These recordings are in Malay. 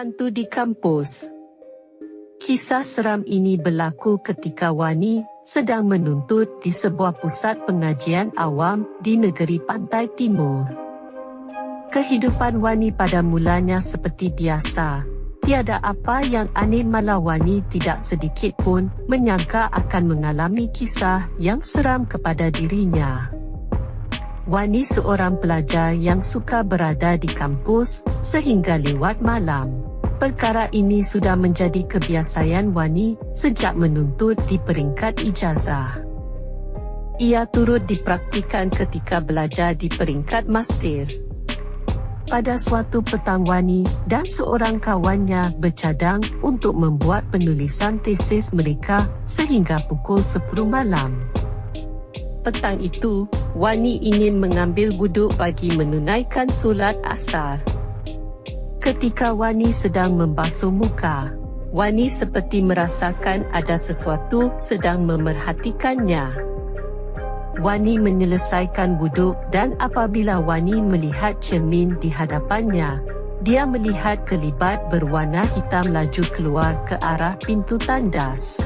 Hantu di kampus. Kisah seram ini berlaku ketika Wani sedang menuntut di sebuah pusat pengajian awam di negeri pantai timur. Kehidupan Wani pada mulanya seperti biasa. Tiada apa yang aneh, malah Wani tidak sedikit pun menyangka akan mengalami kisah yang seram kepada dirinya. Wani seorang pelajar yang suka berada di kampus sehingga lewat malam. Perkara ini sudah menjadi kebiasaan Wani sejak menuntut di peringkat ijazah. Ia turut dipraktikan ketika belajar di peringkat master. Pada suatu petang, Wani dan seorang kawannya bercadang untuk membuat penulisan tesis mereka sehingga pukul 10 malam. Petang itu, Wani ingin mengambil wuduk bagi menunaikan solat asar. Ketika Wani sedang membasuh muka, Wani seperti merasakan ada sesuatu sedang memerhatikannya. Wani menyelesaikan wuduk dan apabila Wani melihat cermin di hadapannya, dia melihat kelibat berwarna hitam laju keluar ke arah pintu tandas.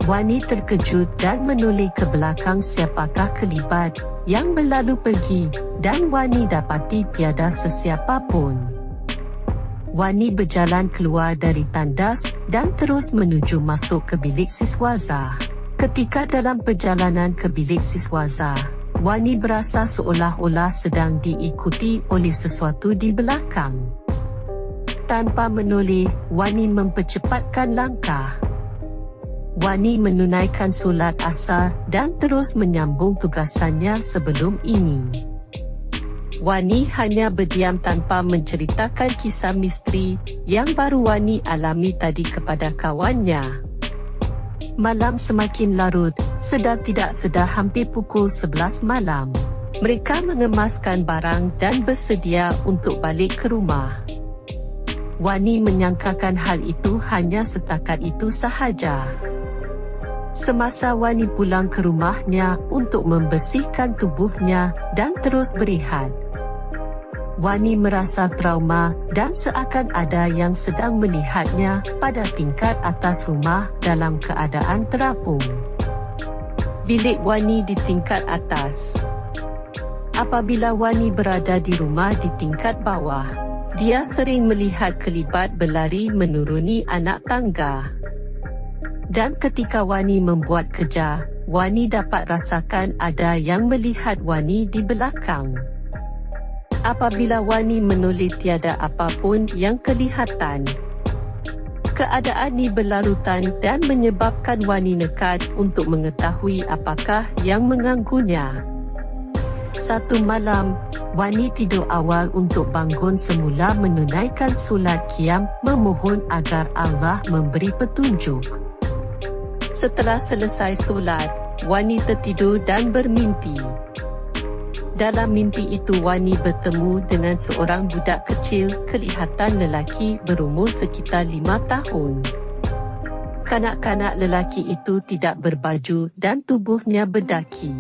Wani terkejut dan menoleh ke belakang siapakah kelibat yang berlalu pergi, dan Wani dapati tiada sesiapa pun. Wani berjalan keluar dari tandas dan terus menuju masuk ke bilik siswaza. Ketika dalam perjalanan ke bilik siswaza, Wani berasa seolah-olah sedang diikuti oleh sesuatu di belakang. Tanpa menoleh, Wani mempercepatkan langkah. Wani menunaikan solat asar dan terus menyambung tugasannya sebelum ini. Wani hanya berdiam tanpa menceritakan kisah misteri yang baru Wani alami tadi kepada kawannya. Malam semakin larut, sedar tidak sedar hampir pukul 11 malam. Mereka mengemaskan barang dan bersedia untuk balik ke rumah. Wani menyangkakan hal itu hanya setakat itu sahaja. Semasa Wani pulang ke rumahnya untuk membersihkan tubuhnya dan terus berehat, Wani merasa trauma dan seakan ada yang sedang melihatnya pada tingkat atas rumah dalam keadaan terapung. Bilik Wani di tingkat atas. Apabila Wani berada di rumah di tingkat bawah, dia sering melihat kelibat berlari menuruni anak tangga. Dan ketika Wani membuat kerja, Wani dapat rasakan ada yang melihat Wani di belakang. Apabila Wani menoleh, tiada apapun yang kelihatan. Keadaan ini berlarutan dan menyebabkan Wani nekat untuk mengetahui apakah yang mengganggunya. Satu malam, Wani tidur awal untuk bangun semula menunaikan solat qiyam, memohon agar Allah memberi petunjuk. Setelah selesai solat, Wani tertidur dan bermimpi. Dalam mimpi itu Wani bertemu dengan seorang budak kecil, kelihatan lelaki berumur sekitar 5 tahun. Kanak-kanak lelaki itu tidak berbaju dan tubuhnya berdaki.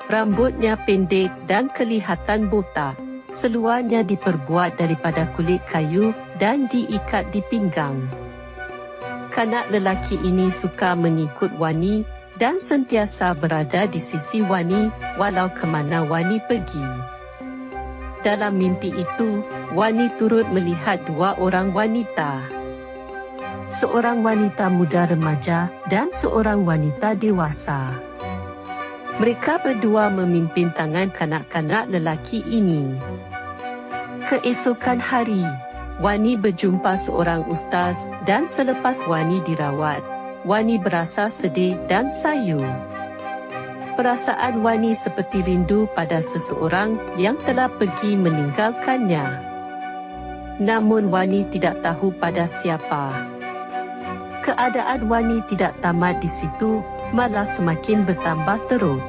Rambutnya pendek dan kelihatan botak. Seluarnya diperbuat daripada kulit kayu dan diikat di pinggang. Kanak lelaki ini suka mengikut Wani dan sentiasa berada di sisi Wani walau ke mana Wani pergi. Dalam mimpi itu, Wani turut melihat dua orang wanita. Seorang wanita muda remaja dan seorang wanita dewasa. Mereka berdua memimpin tangan kanak-kanak lelaki ini. Keesokan hari, Wani berjumpa seorang ustaz dan selepas Wani dirawat, Wani berasa sedih dan sayu. Perasaan Wani seperti rindu pada seseorang yang telah pergi meninggalkannya. Namun Wani tidak tahu pada siapa. Keadaan Wani tidak tamat di situ, malah semakin bertambah teruk.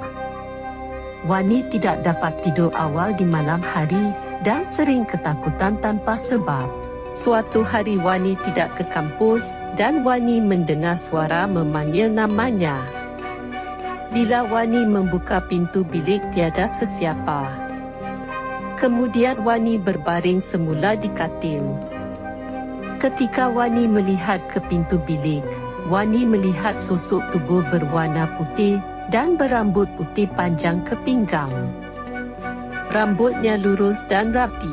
Wani tidak dapat tidur awal di malam hari dan sering ketakutan tanpa sebab. Suatu hari Wani tidak ke kampus dan Wani mendengar suara memanggil namanya. Bila Wani membuka pintu bilik, tiada sesiapa. Kemudian Wani berbaring semula di katil. Ketika Wani melihat ke pintu bilik, Wani melihat sosok tubuh berwarna putih dan berambut putih panjang ke pinggang. Rambutnya lurus dan rapi.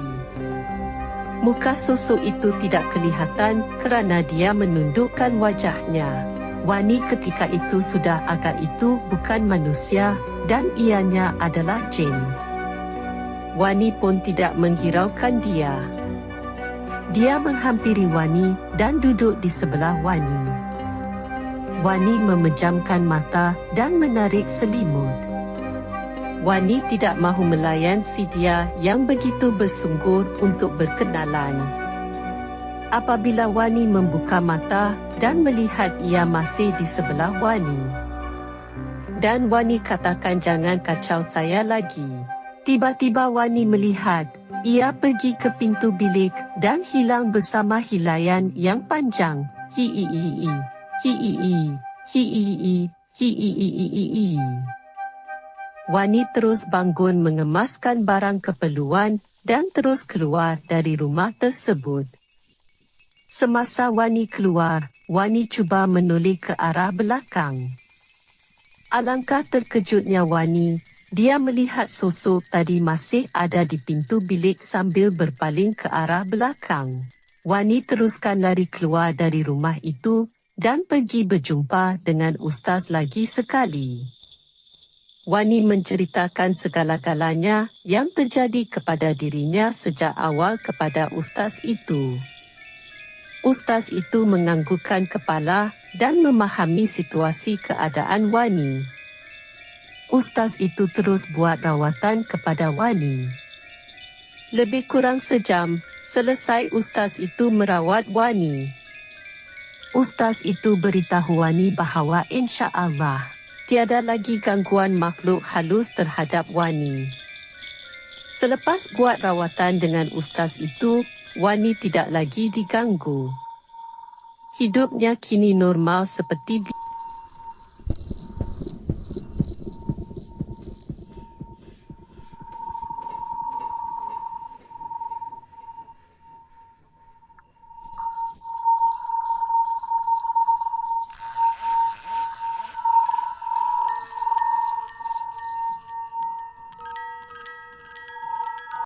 Muka sosok itu tidak kelihatan kerana dia menundukkan wajahnya. Wani ketika itu sudah agak itu bukan manusia dan ianya adalah jin. Wani pun tidak menghiraukan dia. Dia menghampiri Wani dan duduk di sebelah Wani. Wani memejamkan mata dan menarik selimut. Wani tidak mahu melayan si dia yang begitu bersungguh untuk berkenalan. Apabila Wani membuka mata dan melihat ia masih di sebelah Wani. Dan Wani katakan jangan kacau saya lagi. Tiba-tiba Wani melihat, ia pergi ke pintu bilik dan hilang bersama helaian yang panjang. Hiiii, hiiii, hiiii, hiiii. Wani terus bangun mengemaskan barang keperluan dan terus keluar dari rumah tersebut. Semasa Wani keluar, Wani cuba menoleh ke arah belakang. Alangkah terkejutnya Wani, dia melihat sosok tadi masih ada di pintu bilik sambil berpaling ke arah belakang. Wani teruskan lari keluar dari rumah itu dan pergi berjumpa dengan ustaz lagi sekali. Wani menceritakan segala-galanya yang terjadi kepada dirinya sejak awal kepada ustaz itu. Ustaz itu menganggukkan kepala dan memahami situasi keadaan Wani. Ustaz itu terus buat rawatan kepada Wani. Lebih kurang sejam, selesai ustaz itu merawat Wani. Ustaz itu beritahu Wani bahawa insya-Allah, tiada lagi gangguan makhluk halus terhadap Wani. Selepas buat rawatan dengan ustaz itu, Wani tidak lagi diganggu. Hidupnya kini normal seperti